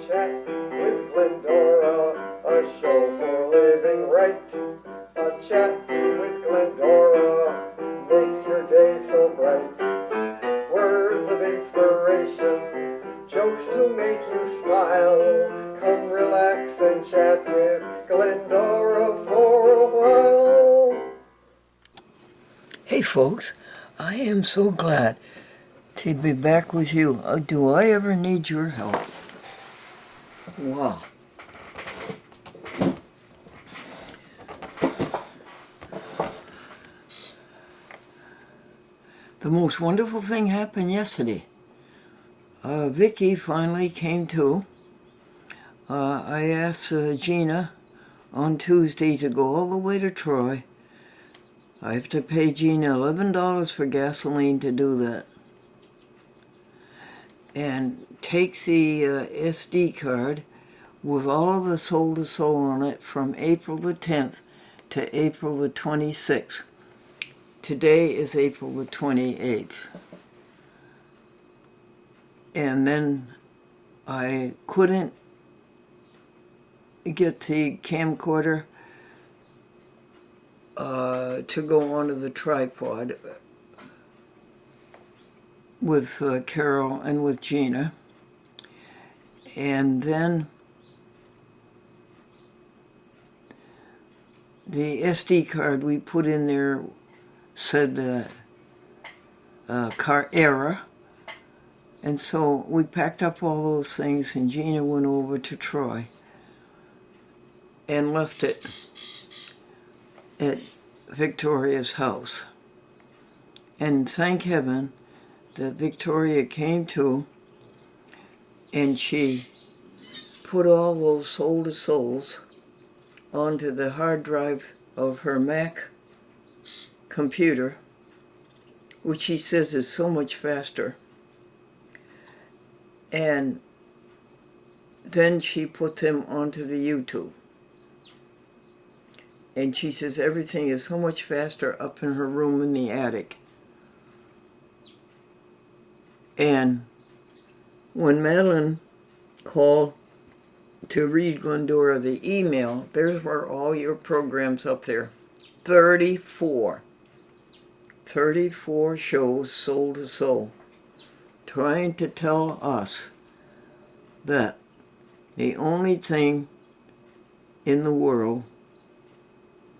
chat with Glendora, a show for living right. A chat with Glendora makes your day so bright. Words of inspiration, jokes to make you smile. Come relax and chat with Glendora for a while. Hey folks, I am so glad to be back with you. Do I ever need your help? Wow. The most wonderful thing happened yesterday. Vicky finally came to. I asked Gina on Tuesday to go all the way to Troy. I have to pay Gina $11 for gasoline to do that. And take the SD card with all of the Soul to Soul on it from April the 10th to April the 26th. Today is April the 28th. And then I couldn't get the camcorder to go onto the tripod with Carol and with Gina. And then the SD card we put in there said car error. And so we packed up all those things and Gina went over to Troy and left it at Victoria's house. And thank heaven that Victoria came to and she put all those Soul to Souls onto the hard drive of her Mac computer, which she says is so much faster. And then she put them onto the YouTube. And she says everything is so much faster up in her room in the attic. And when Madeline called to read Glendora the email, there's where all your programs up there. 34 shows Soul to Soul, trying to tell us that the only thing in the world,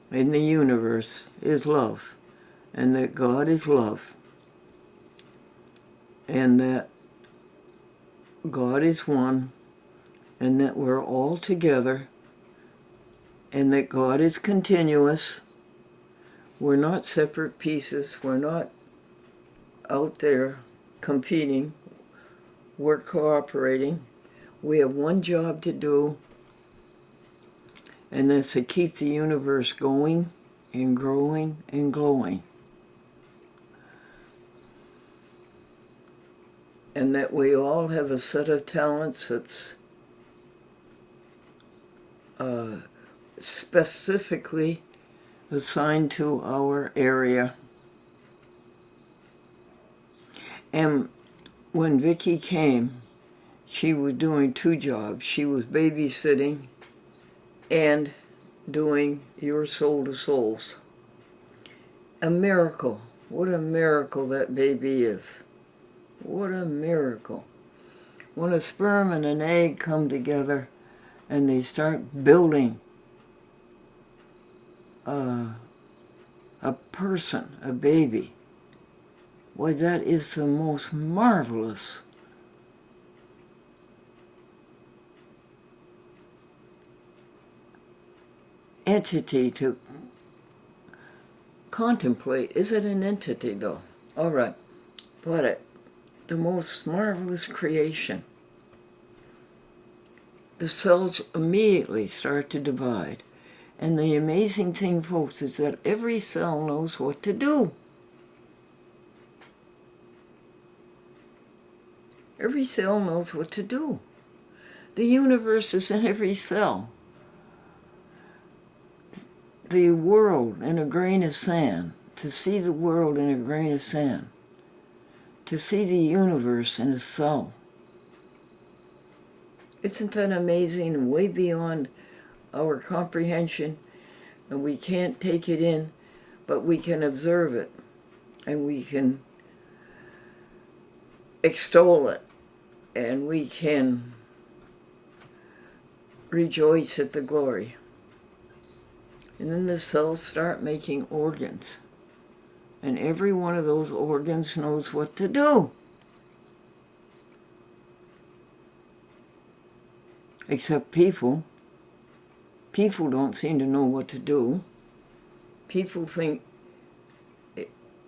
in the universe, is love, and that God is love, and that God is one, and that we're all together, and that God is continuous. We're not separate pieces. We're not out there competing. We're cooperating. We have one job to do, and that's to keep the universe going and growing and glowing. And that we all have a set of talents that's specifically assigned to our area. And when Vicky came, she was doing two jobs. She was babysitting and doing your Soul to Souls. A miracle. What a miracle that baby is. What a miracle. When a sperm and an egg come together and they start building a person, a baby, why, that is the most marvelous entity to contemplate. Is it an entity, though? All right. But the most marvelous creation. The cells immediately start to divide. And the amazing thing, folks, is that every cell knows what to do. Every cell knows what to do. The universe is in every cell. The world in a grain of sand. To see the world in a grain of sand. To see the universe in a cell. Isn't that amazing? Way beyond our comprehension, and we can't take it in, but we can observe it, and we can extol it, and we can rejoice at the glory. And then the cells start making organs, and every one of those organs knows what to do. Except people. People don't seem to know what to do. People think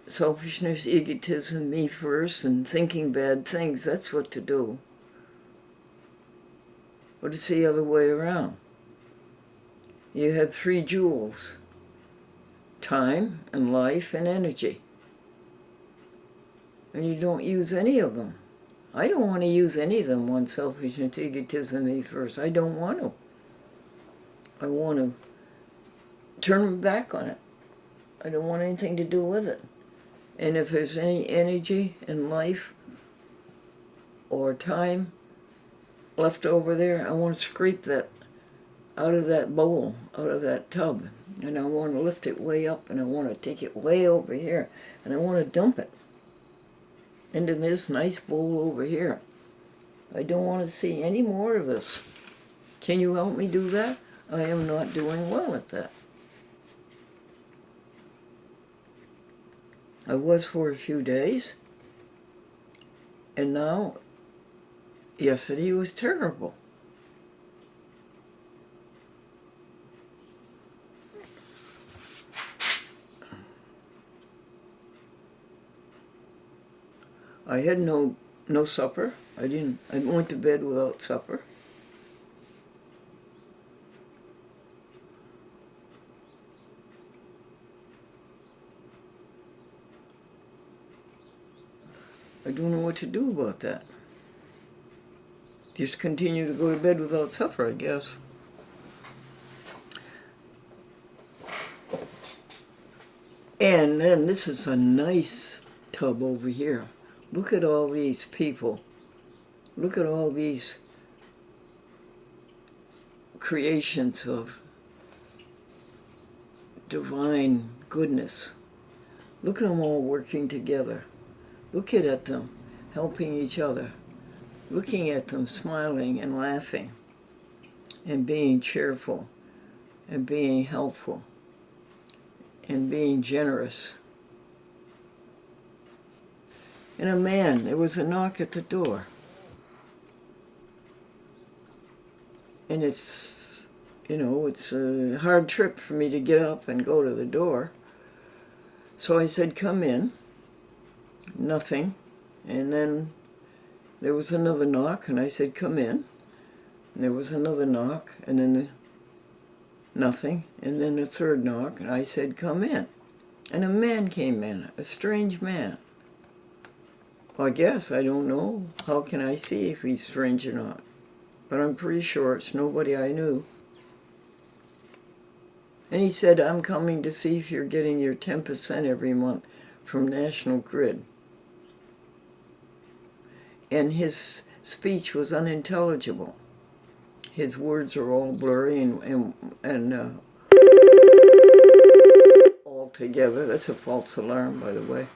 selfishness, egotism, me first, and thinking bad things, that's what to do. But it's the other way around. You had 3 jewels: time and life and energy. And you don't use any of them. I don't want to use any of them on selfishness, egotism, me first. I don't want to. I want to turn back on it. I don't want anything to do with it. And if there's any energy and life or time left over there, I want to scrape that out of that bowl, out of that tub. And I want to lift it way up, and I want to take it way over here, and I want to dump it into this nice bowl over here. I don't want to see any more of this. Can you help me do that? I am not doing well at that. I was for a few days, and now, yesterday was terrible. I had no supper. I went to bed without supper. I don't know what to do about that. Just continue to go to bed without supper, I guess. And then this is a nice tub over here. Look at all these people. Look at all these creations of divine goodness. Look at them all working together. Looking at them, helping each other. Looking at them, smiling and laughing, and being cheerful, and being helpful, and being generous. And a man, there was a knock at the door. And it's a hard trip for me to get up and go to the door. So I said, come in. Nothing. And then there was another knock, and I said, come in. And there was another knock, and then nothing. And then a third knock, and I said, come in. And a man came in, a strange man. Well, I guess, I don't know. How can I see if he's strange or not? But I'm pretty sure it's nobody I knew. And he said, I'm coming to see if you're getting your 10% every month from National Grid. And his speech was unintelligible. His words are all blurry and all together. That's a false alarm, by the way.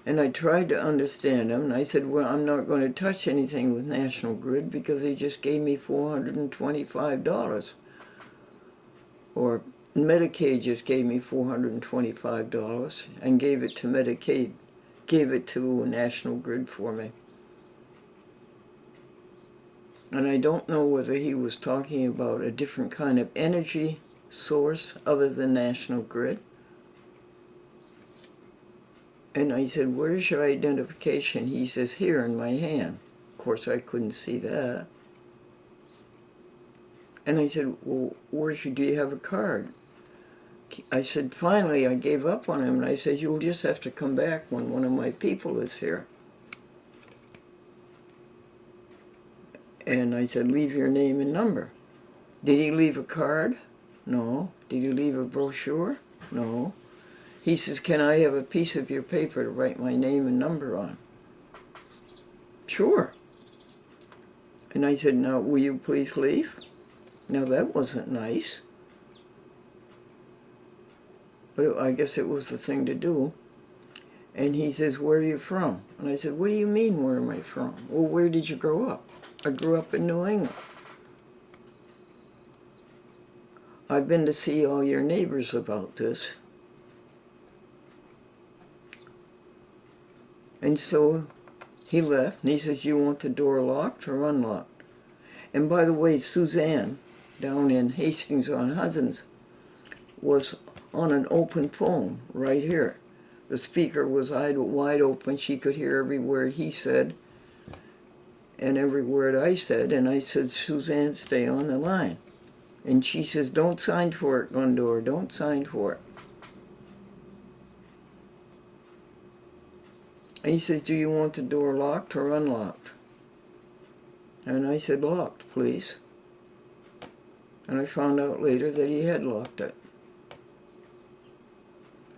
And I tried to understand him, and I said, well, I'm not going to touch anything with National Grid because they just gave me $425. Or Medicaid just gave me $425 and gave it to Medicaid, gave it to National Grid for me. And I don't know whether he was talking about a different kind of energy source other than National Grid. And I said, where's your identification? He says, here in my hand. Of course, I couldn't see that. And I said, well, do you have a card? I said, finally, I gave up on him. And I said, you'll just have to come back when one of my people is here. And I said, leave your name and number. Did he leave a card? No. Did he leave a brochure? No. He says, can I have a piece of your paper to write my name and number on? Sure. And I said, now, will you please leave? Now, that wasn't nice. But I guess it was the thing to do. And he says, where are you from? And I said, what do you mean, where am I from? Well, where did you grow up? I grew up in New England. I've been to see all your neighbors about this. And so he left, and he says, you want the door locked or unlocked? And by the way, Suzanne, down in Hastings-on-Hudson, was on an open phone right here. The speaker was wide open. She could hear every word he said and every word I said. And I said, Suzanne, stay on the line. And she says, don't sign for it, Glendora, don't sign for it. And he says, do you want the door locked or unlocked? And I said, locked, please. And I found out later that he had locked it.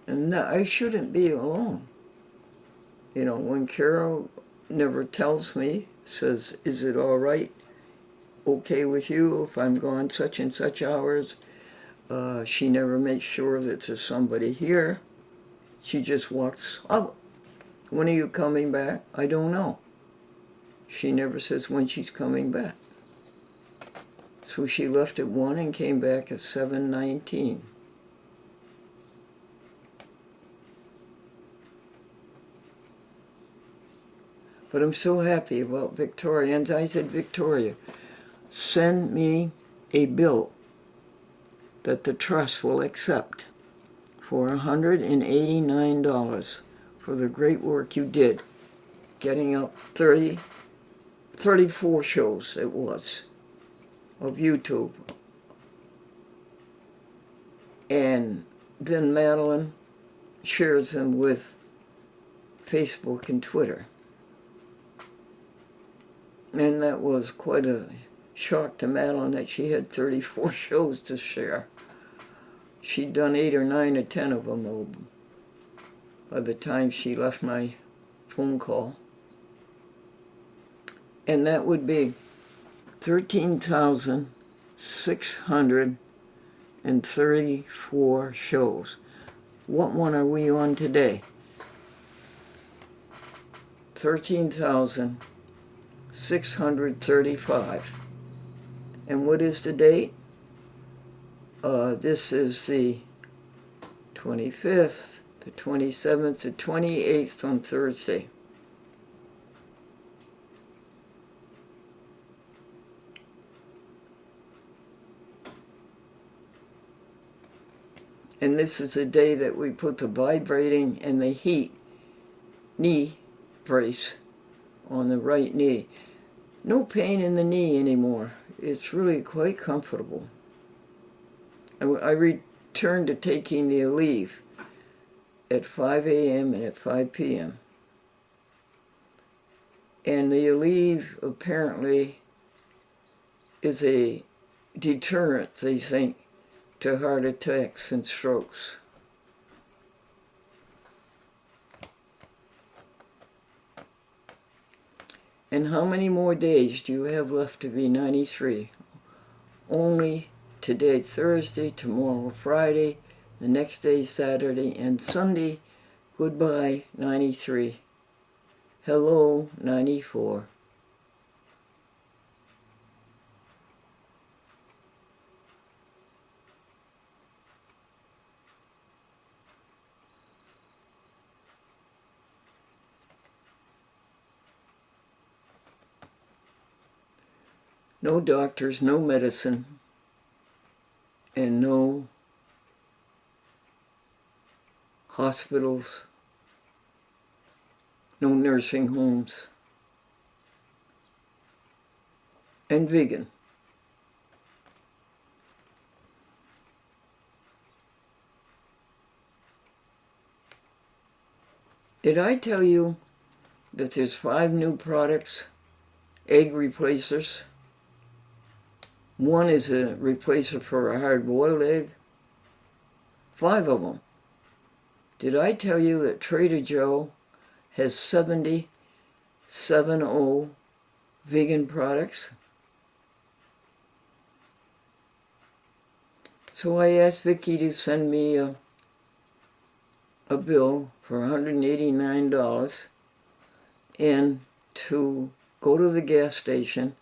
And I shouldn't be alone. You know, when Carol never tells me, says, is it all right, okay with you if I'm gone such and such hours? She never makes sure that there's somebody here. She just walks out. When are you coming back? I don't know. She never says when she's coming back. So she left at 1 and came back at 7:19. But I'm so happy about Victoria. And I said, Victoria, send me a bill that the trust will accept for $189 for the great work you did, getting up 34 shows it was, of YouTube. And then Madeline shares them with Facebook and Twitter. And that was quite a shock to Madeline that she had 34 shows to share. She'd done 8 or 9 or 10 of them by the time she left my phone call. And that would be 13,634 shows. What one are we on today? 13,635. And what is the date? This is the 25th, the 27th, the 28th on Thursday. And this is the day that we put the vibrating and the heat knee brace on the right knee. No pain in the knee anymore. It's really quite comfortable. I returned to taking the Aleve at 5 a.m. and at 5 p.m. And the Aleve apparently is a deterrent, they think, to heart attacks and strokes. And how many more days do you have left to be 93? Only today, Thursday, tomorrow, Friday, the next day, Saturday, and Sunday. Goodbye, 93. Hello, 94. No doctors, no medicine, and no hospitals, no nursing homes, and vegan. Did I tell you that there's 5 new products, egg replacers? One is a replacer for a hard-boiled egg. 5 of them. Did I tell you that Trader Joe has 70 vegan products? So I asked Vicki to send me a bill for $189 and to go to the gas station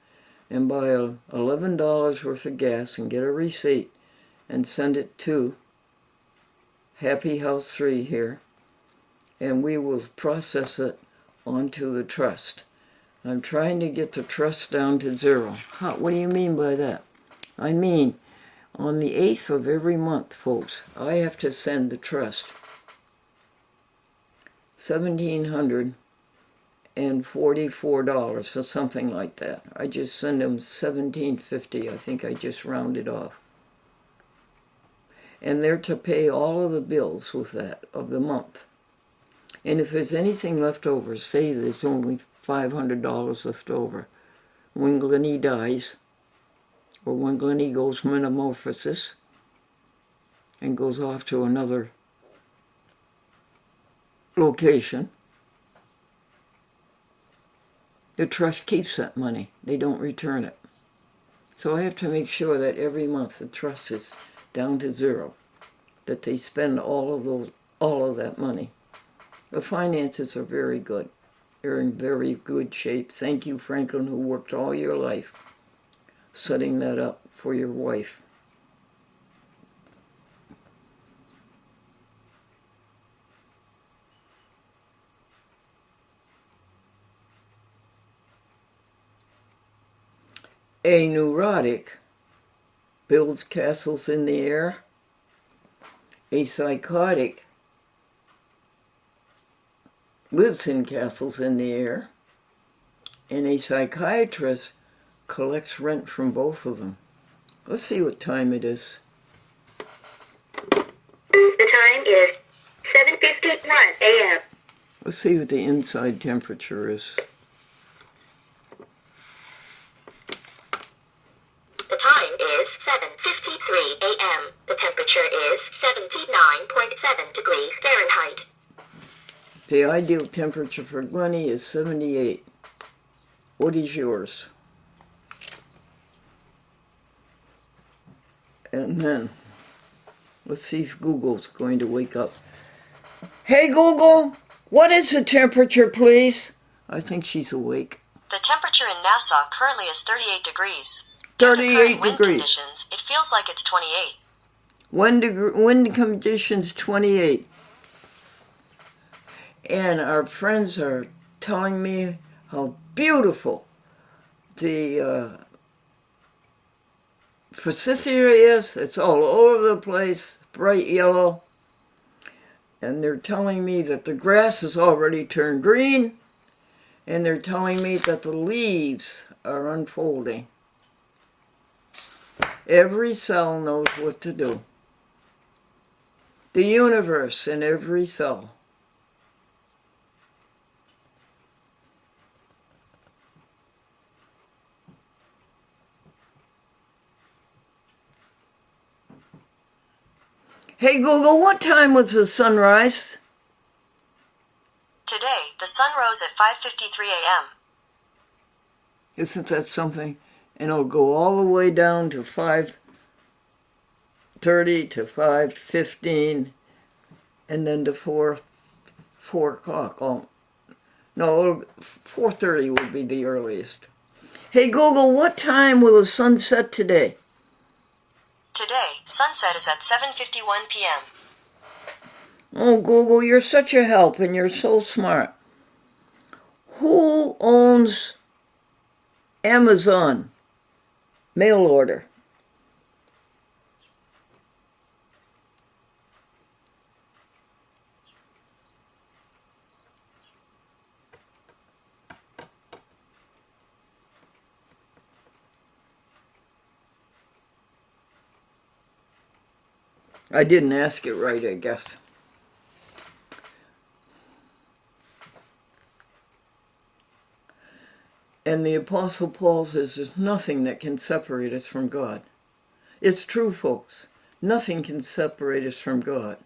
and buy $11 worth of gas and get a receipt and send it to Happy House 3 here, and we will process it onto the trust. I'm trying to get the trust down to zero. What do you mean by that? I mean, on the 8th of every month, folks, I have to send the trust $1,744 or something like that. I just send them $1,750. I think I just rounded off. And they're to pay all of the bills with that of the month. And if there's anything left over, say there's only $500 left over, when Glennie dies, or when Glennie goes metamorphosis and goes off to another location, the trust keeps that money. They don't return it. So I have to make sure that every month the trust is down to zero, that they spend all of that money. The finances are very good. They're in very good shape. Thank you, Franklin, who worked all your life setting that up for your wife. A neurotic builds castles in the air. A psychotic lives in castles in the air. And a psychiatrist collects rent from both of them. Let's see what time it is. The time is 7:51 a.m. Let's see what the inside temperature is. The time is 7:53 a.m. The temperature is 79.7 degrees Fahrenheit. The ideal temperature for Glennie is 78. What is yours? And then, let's see if Google's going to wake up. Hey Google, what is the temperature, please? I think she's awake. The temperature in Nassau currently is 38 degrees. 38 Wind degrees. conditions, it feels like it's 28. Wind conditions 28. And our friends are telling me how beautiful the forsythia is. It's all over the place, bright yellow. And they're telling me that the grass has already turned green. And they're telling me that the leaves are unfolding. Every cell knows what to do. The universe in every cell. Hey Google, what time was the sunrise? Today, the sun rose at 5:53 a.m. Isn't that something? And it'll go all the way down to 5:30 to 5:15, and then to 4 o'clock. Oh, no, 4:30 would be the earliest. Hey Google, what time will the sun set today? Today, sunset is at 7:51 p.m. Oh, Google, you're such a help and you're so smart. Who owns Amazon mail order? I didn't ask it right, I guess. And the Apostle Paul says there's nothing that can separate us from God. It's true, folks. Nothing can separate us from God.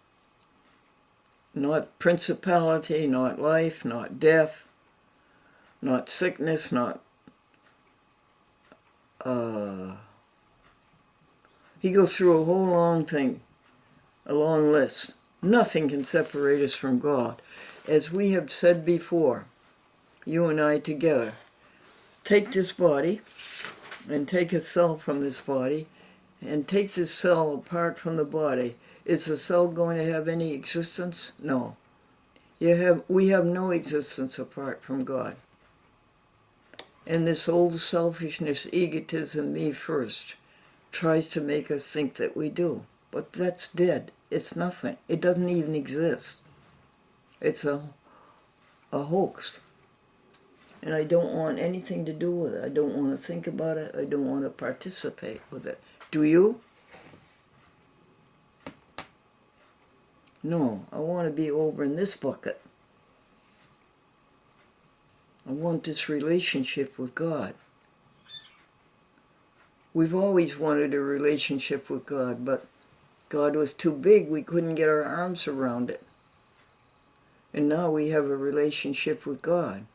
Not principality, not life, not death, not sickness, not He goes through a whole long thing, a long list. Nothing can separate us from God. As we have said before, you and I together, take this body and take a cell from this body and take this cell apart from the body. Is the cell going to have any existence? No. We have no existence apart from God. And this old selfishness, egotism, me first, tries to make us think that we do. But that's dead. It's nothing. It doesn't even exist. It's a hoax. And I don't want anything to do with it. I don't want to think about it. I don't want to participate with it. Do you? No, I want to be over in this bucket. I want this relationship with God. We've always wanted a relationship with God, but God was too big. We couldn't get our arms around it. And now we have a relationship with God.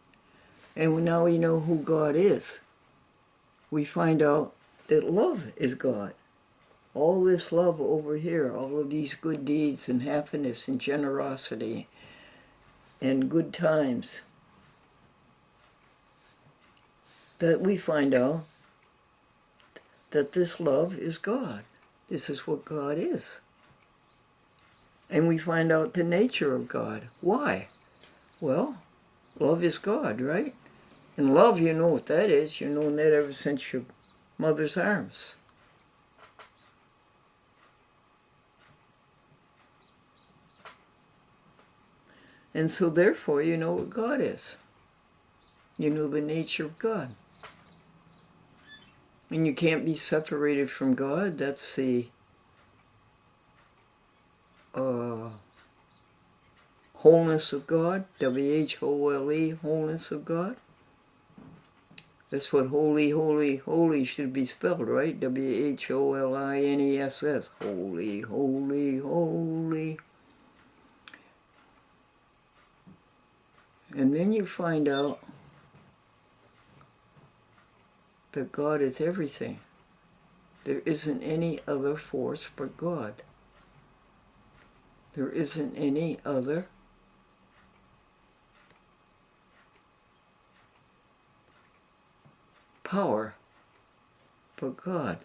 And now we know who God is. We find out that love is God. All this love over here, all of these good deeds and happiness and generosity and good times, that we find out that this love is God. This is what God is. And we find out the nature of God. Why? Well, love is God, right? And love, you know what that is. You've known that ever since your mother's arms. And so therefore you know what God is. You know the nature of God. And you can't be separated from God. That's the wholeness of God. W-H-O-L-E, wholeness of God. That's what holy, holy, holy should be spelled, right? W-H-O-L-I-N-E-S-S. Holy, holy, holy. And then you find out that God is everything. There isn't any other force but God. There isn't any other power but God.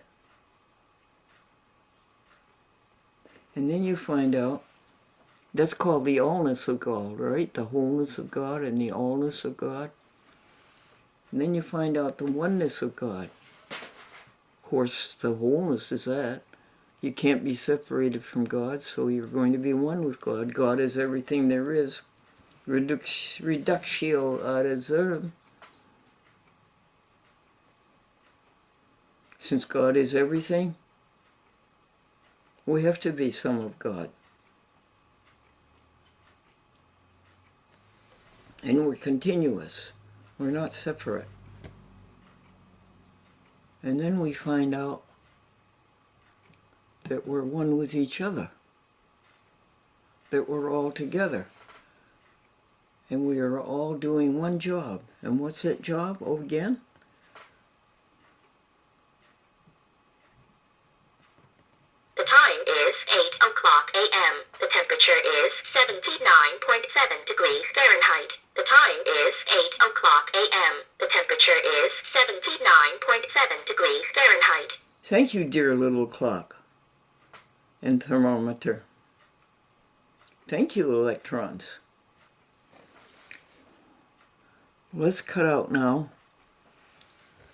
And then you find out that's called the allness of God, right? The wholeness of God and the allness of God. And then you find out the oneness of God. Of course, the wholeness is that. You can't be separated from God, so you're going to be one with God. God is everything there is. Reductio ad absurdum. Since God is everything, we have to be some of God. And we're continuous. We're not separate. And then we find out that we're one with each other. That we're all together. And we are all doing one job. And what's that job? Oh, again? The time is 8 o'clock a.m. The temperature is 79.7 degrees Fahrenheit. The time is 8 o'clock a.m. The temperature is 79.7 degrees Fahrenheit. Thank you, dear little clock and thermometer. Thank you, electrons. Let's cut out now.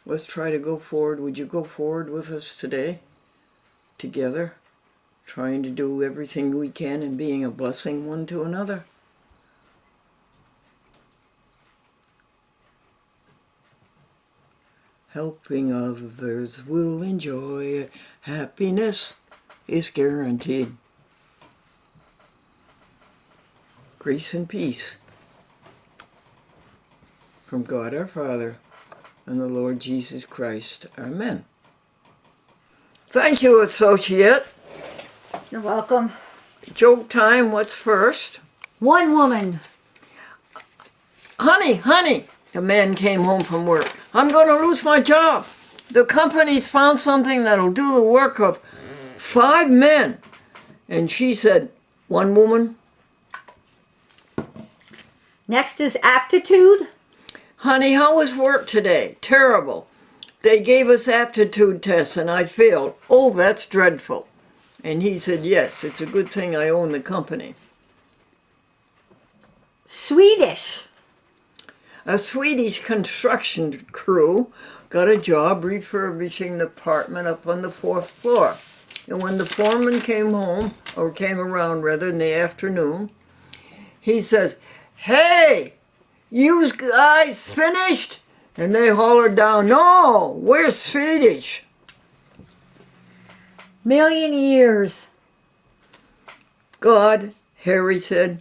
Let's try to go forward. Would you go forward with us today? Together, trying to do everything we can and being a blessing one to another. Helping others will enjoy it. Happiness is guaranteed. Grace and peace from God our Father and the Lord Jesus Christ. Amen. Thank you, associate. You're welcome. Joke time, what's first? One woman. Honey, the man came home from work. I'm going to lose my job. The company's found something that'll do the work of 5 men. And she said, 1 woman. Next is aptitude. Honey, how was work today? Terrible. They gave us aptitude tests and I failed. Oh, that's dreadful. And he said, yes, it's a good thing I own the company. Swedish. A Swedish construction crew got a job refurbishing the apartment up on the 4th floor. And when the foreman came home, or came around rather, in the afternoon, he says, hey, you guys finished? And they hollered down, no, we're Swedish. Million years. God, Harry said,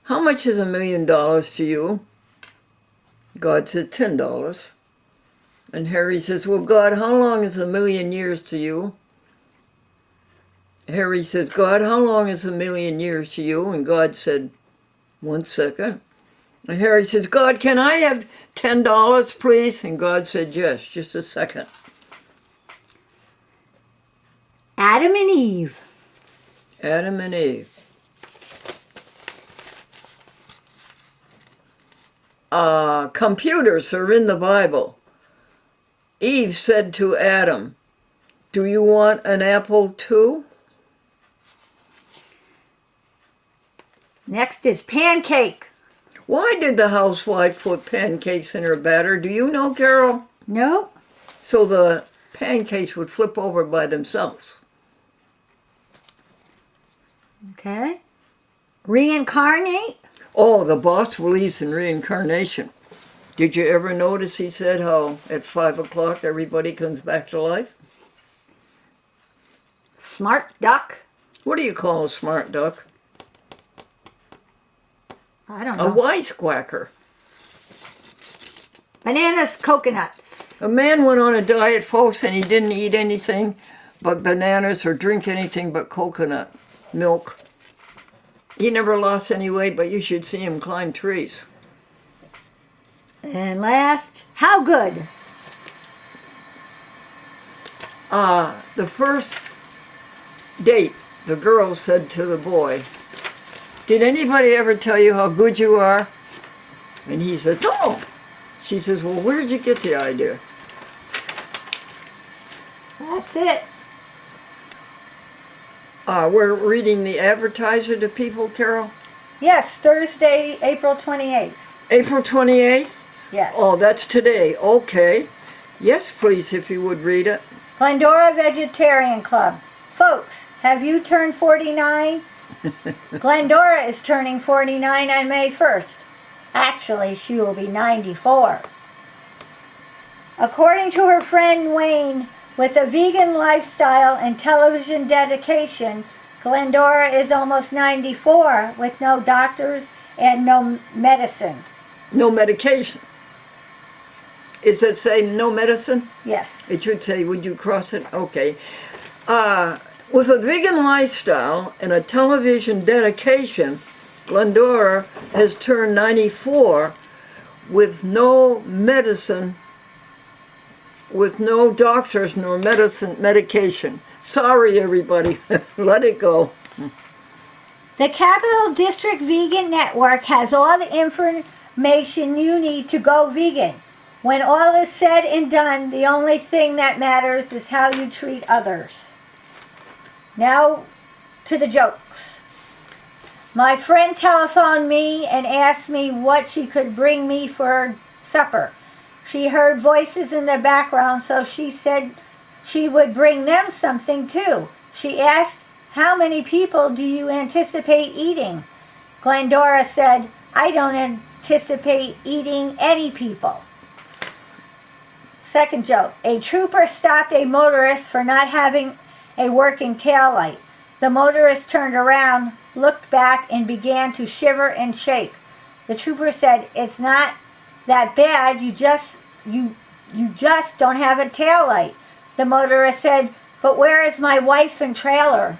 how much is $1 million to you? God said, $10. And Harry says, well, God, how long is 1,000,000 years to you? Harry says, God, how long is 1,000,000 years to you? And God said, 1 second. And Harry says, God, can I have $10, please? And God said, yes, just a second. Adam and Eve. Adam and Eve. Computers are in the Bible. Eve said to Adam, do you want an apple too? Next is pancake. Why did the housewife put pancakes in her batter? Do you know, Carol? No. So the pancakes would flip over by themselves. Okay. Reincarnate. Oh, the boss believes in reincarnation. Did you ever notice he said how at 5 o'clock everybody comes back to life? Smart duck. What do you call a smart duck? I don't A know. wisecracker. Bananas, coconuts. A man went on a diet, folks, and he didn't eat anything but bananas or drink anything but coconut milk. He never lost any weight, but you should see him climb trees. And last, how good? The first date, the girl said to the boy, did anybody ever tell you how good you are? And he says, no. She says, well, where did you get the idea? That's it. We're reading the advertiser to people, Carol? Yes, Thursday, April 28th. April 28th? Yes. Oh, that's today. Okay. Yes, please, if you would read it. Glendora Vegetarian Club. Folks, have you turned 49? Glendora is turning 49 on May 1st. Actually, she will be 94. According to her friend Wayne, with a vegan lifestyle and television dedication, Glendora is almost 94 with no doctors and no medicine. No medication. Does it say no medicine? Yes. It should say, would you cross it? Okay. With a vegan lifestyle and a television dedication, Glendora has turned 94 with no medicine, with no doctors nor medication. Sorry, everybody. Let it go. The Capital District Vegan Network has all the information you need to go vegan. When all is said and done, the only thing that matters is how you treat others. Now to the jokes. My friend telephoned me and asked me what she could bring me for supper. She heard voices in the background, so she said she would bring them something too. She asked, how many people do you anticipate eating? Glendora said, I don't anticipate eating any people. Second joke. A trooper stopped a motorist for not having a working taillight. The motorist turned around, looked back, and began to shiver and shake. The trooper said, it's not that bad, you just don't have a taillight. The motorist said, but where is my wife and trailer?